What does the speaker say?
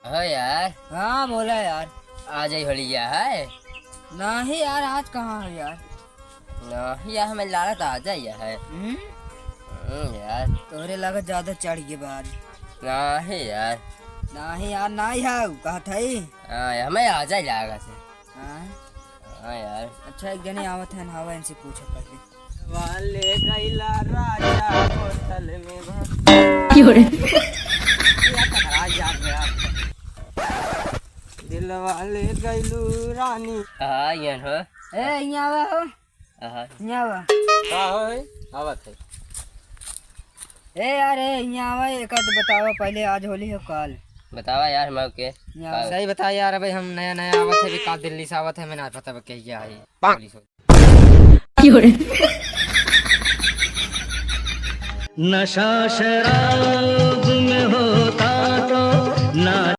हाँ यार। हाँ बोला यार। आज ही होलिया है। नहीं यार, आज कहाँ है यार। नहीं यार, हमें लागत आ जाइए है। यार तोरे लागत ज्यादा चढ़ गए बार। नहीं यार। नहीं यार, नहीं है कहा था ही। हाँ यार, हमें आ जाए लागत है। हाँ? हाँ यार। अच्छा एक जने आवत है हवा, इनसे पूछो पहले। वाले गैला राजा होटल में दिल वाले गैलू रानी। हाँ ये हो। ए यहाँ आवा हो। हाँ यहाँ आवा। हाँ है आवत है। ए यार यहाँ आवा, एक आध बतावा पहले, आज होली हो कल। बतावा यार हम के। सही बता यार, अभी हम नया नया आवत है, का दिल्ली से आवत है, मैं ना पता क्या है। नशा शराब